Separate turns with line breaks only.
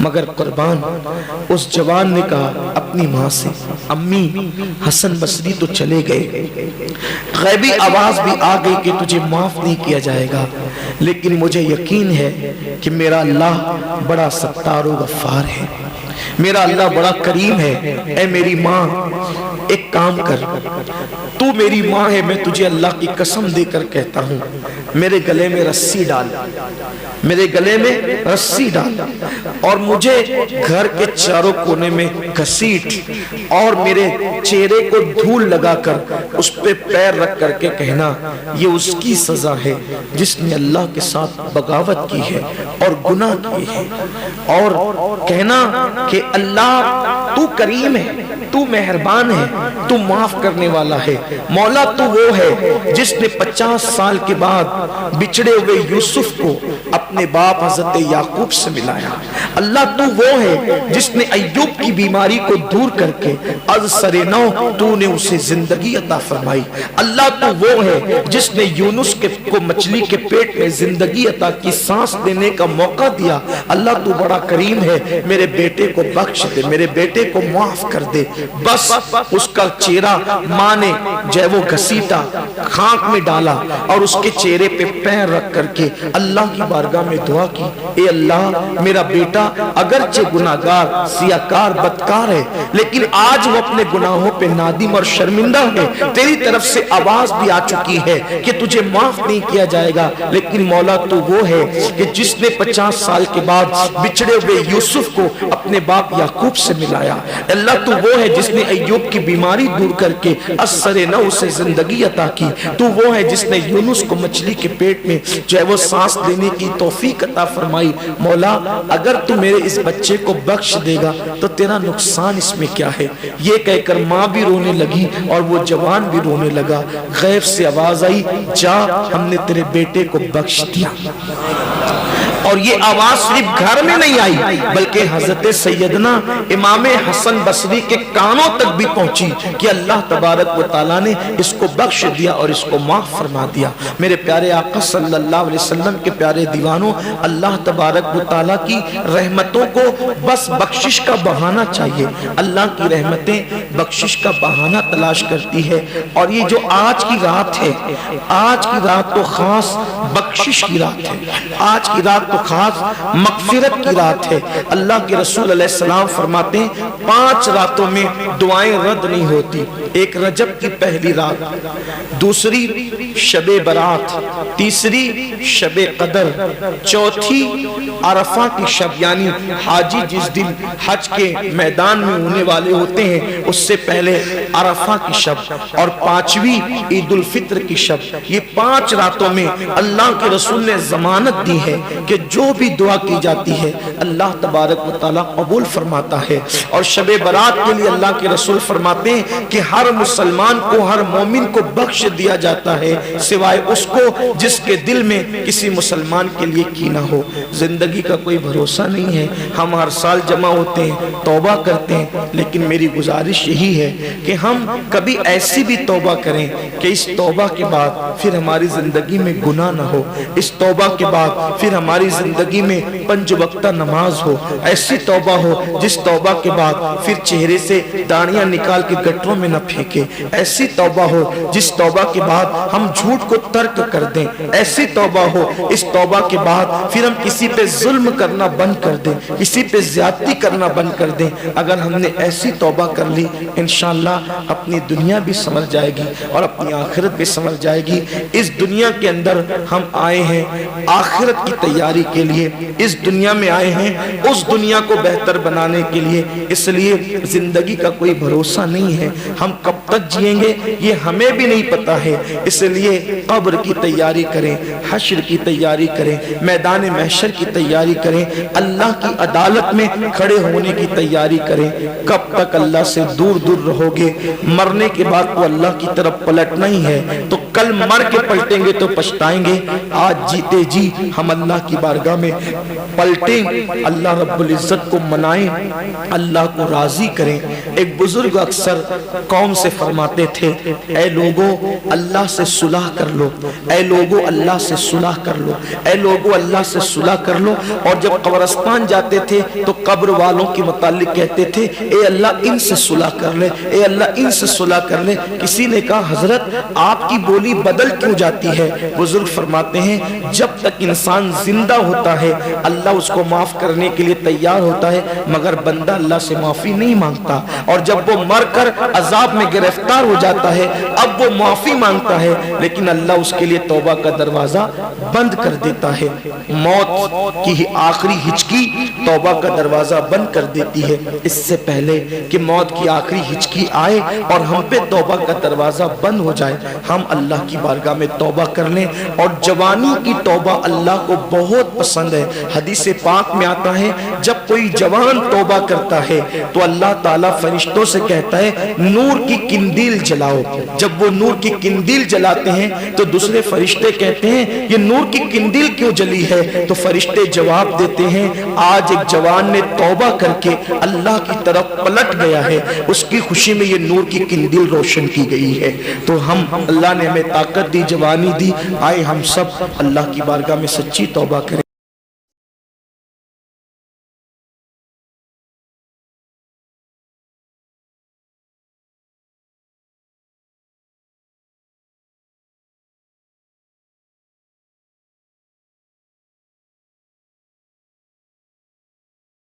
مگر قربان اس جوان نے کہا اپنی ماں سے، امی حسن بصری تو چلے گئے، غیبی آواز بھی آ گئی کہ تجھے معاف نہیں کیا جائے گا، لیکن مجھے یقین ہے کہ میرا اللہ بڑا ستار و غفار ہے، میرا اللہ بڑا کریم ہے۔ اے میری ماں ایک کام کر، تو میری ماں ہے، میں تجھے اللہ کی قسم دے کر کہتا ہوں، میرے گلے میں رسی ڈال، میرے گلے میں رسی ڈال، اور مجھے گھر کے چاروں کونے میں گھسیٹ، اور میرے چہرے کو دھول لگا کر اس پہ پیر رکھ کر کے کہنا یہ اس کی سزا ہے جس نے اللہ کے ساتھ بغاوت کی ہے اور گناہ کی ہے، اور کہنا کہ اللہ تو کریم ہے، تو مہربان ہے، تو معاف کرنے والا ہے، مولا تو وہ ہے جس نے 50 سال کے بعد بچھڑے ہوئے یوسف کو اپنے باپ حضرت یعقوب سے ملایا، اللہ تو وہ ہے جس نے ایوب کی بیماری کو دور کر کے از سر نو تو نے اسے زندگی عطا فرمائی، اللہ تو وہ ہے جس نے یونس کو مچھلی کے پیٹ میں زندگی عطا کی، سانس دینے کا موقع دیا، اللہ تو بڑا کریم ہے، میرے بیٹے کو بخش دے، میرے بیٹے کو معاف کر دے۔ بس اس کا چہرہ ماں نے جو ہے وہ گھسیٹا، خاک میں ڈالا، اور اس کے چہرے پہ پیر رکھ کر کے اللہ کی بارگاہ میں دعا کی، اے اللہ میرا بیٹا اگرچہ گناہگار، سیاکار، بدکار ہے، لیکن آج وہ اپنے گناہوں پہ نادم اور شرمندہ ہے، تیری طرف سے آواز بھی آ چکی ہے کہ تجھے معاف نہیں کیا جائے گا، لیکن مولا تو وہ ہے کہ جس نے 50 سال کے بعد بچھڑے ہوئے یوسف کو اپنے باپ یعقوب سے ملایا، اللہ تو وہ ہے جس نے ایوب کی بیماری دور کر کے اثر نو سے زندگی عطا کی، تو وہ ہے جس نے یونس کو مچھلی کے پیٹ میں جو ہے وہ سانس لینے کی توفیق عطا فرمائی، مولا اگر تو میرے اس بچے کو بخش دے گا تو تیرا نقصان اس میں کیا ہے؟ یہ کہہ کر ماں بھی رونے لگی اور وہ جوان بھی رونے لگا، غیب سے آواز آئی جا ہم نے تیرے بیٹے کو بخش دیا، اور یہ آواز صرف گھر میں نہیں آئی بلکہ حضرت سیدنا امام حسن بصری کے کانوں تک بھی پہنچی کہ اللہ تبارک و تعالیٰ نے اس کو بخش دیا اور اس کو معاف فرما دیا۔ میرے پیارے آقا صلی اللہ علیہ وسلم کے پیارے دیوانوں، اللہ تبارک و تعالیٰ کی رحمتوں کو بس بخشش کا بہانہ چاہیے، اللہ کی رحمتیں بخشش کا بہانہ تلاش کرتی ہے، اور یہ جو آج کی رات ہے، آج کی رات تو خاص بخشش کی رات ہے، آج کی رات تو خاص مغفرت کی رات ہے۔ اللہ کے رسول علیہ السلام فرماتے ہیں 5 راتوں میں دعائیں رد نہیں ہوتی، ایک رجب کی پہلی رات، دوسری شب برات، تیسری شب قدر، چوتھی عرفہ کی شب، یعنی حاجی جس دن حج کے میدان میں ہونے والے ہوتے ہیں اس سے پہلے عرفہ کی شب، اور 5ویں عید الفطر کی شب۔ یہ 5 راتوں میں اللہ کے رسول نے ضمانت دی ہے کہ جو بھی دعا کی جاتی ہے اللہ تبارک و تعالیٰ قبول فرماتا ہے، اور شب برات کے لیے اللہ کے رسول فرماتے ہیں کہ ہر مسلمان کو، ہر مومن کو بخش دیا جاتا ہے سوائے اس کو جس کے دل میں کسی مسلمان کے لیے کینہ ہو۔ زندگی کا کوئی بھروسہ نہیں ہے، ہم ہر سال جمع ہوتے ہیں، توبہ کرتے ہیں، لیکن میری گزارش یہی ہے کہ ہم کبھی ایسی بھی توبہ کریں کہ اس توبہ کے بعد پھر ہماری زندگی میں گناہ نہ ہو، اس توبہ کے بعد پھر ہماری زندگی میں 5 وقتہ نماز ہو، ایسی توبہ ہو جس توبہ کے بعد پھر چہرے سے داڑیاں نکال کے گٹروں میں نہ پھینکے، ایسی توبہ ہو جس توبہ کے بعد ہم جھوٹ کو ترک کر دیں، ایسی توبہ ہو اس توبہ کے بعد پھر ہم کسی پہ ظلم کرنا بند کر دیں، کسی پہ زیادتی کرنا بند کر دیں۔ اگر ہم نے ایسی توبہ کر لی انشاءاللہ اپنی دنیا بھی سنور جائے گی اور اپنی آخرت بھی سنور جائے گی۔ اس دنیا کے اندر ہم آئے ہیں آخرت کی تیاری کے لیے، اس دنیا میں آئے ہیں اس دنیا کو بہتر بنانے کے لیے، اس لیے زندگی کا کوئی بھروسہ نہیں ہے، ہم کب تک جئیں گے یہ ہمیں بھی نہیں پتا ہے، اس لیے قبر کی تیاری کریں، حشر کی تیاری کریں، میدان محشر کی تیاری کریں، اللہ کی عدالت میں کھڑے ہونے کی تیاری کریں۔ کب تک اللہ سے دور ضرور دور رہو گے، مرنے کے بعد تو اللہ کی طرف پلٹنا ہی ہے، تو کل مر کے پلٹیں گے تو پچھتائیں گے، آج جیتے جی ہم اللہ کی بارگاہ میں پلٹیں، اللہ رب العزت کو منائیں، اللہ کو راضی کریں۔ ایک بزرگ اکثر قوم سے فرماتے تھے، اے لوگوں اللہ سے صلح کر لو، اے لوگوں اللہ سے صلح کر لو، اے لوگوں اللہ سے صلح کر لو۔ اور جب قبرستان جاتے تھے تو قبر والوں کے متعلق کہتے تھے، اے اللہ ان سے صلح کر لے، اے اللہ ان سے صلح کر لے۔ کسی نے کہا حضرت آپ کی بولی بدل کیوں جاتی ہے؟ بزرگ فرماتے ہیں جب تک انسان زندہ ہوتا ہے اللہ اس کو معاف کرنے کے لیے تیار ہوتا ہے، مگر بندہ اللہ سے معافی نہیں مانگتا، اور جب وہ مر کر عذاب میں گرفتار ہو جاتا ہے اب وہ معافی مانگتا ہے، لیکن اللہ اس کے لیے توبہ کا دروازہ بند کر دیتا ہے۔ موت کی آخری ہچکی توبہ کا دروازہ بند کر دیتی ہے۔ اس سے پہلے کہ موت کی آخری ہچکی آئے اور ہم پہ توبہ کا دروازہ بند ہو جائے، ہم اللہ کی بارگاہ میں توبہ کر لیں۔ اور جوانی کی توبہ اللہ کو بہت پسند ہے۔ حدیث پاک میں آتا ہے جب کوئی جوان توبہ کرتا ہے تو اللہ تعالیٰ فرشتوں سے کہتا ہے نور کی قندیل جلاؤ۔ جب وہ نور کی قندیل جلاتے ہیں تو دوسرے فرشتے کہتے ہیں یہ نور کی قندیل کیوں جلی ہے؟ تو فرشتے جواب دیتے ہیں آج ایک جوان نے توبہ کر کے اللہ کی طرف پلٹ گیا ہے، اس کی خوشی میں یہ نور کی قندیل روشن کی گئی ہے۔ تو ہم اللہ نے ہمیں طاقت دی، جوانی دی، آئے ہم سب اللہ کی بارگاہ میں سچی توبہ کریں۔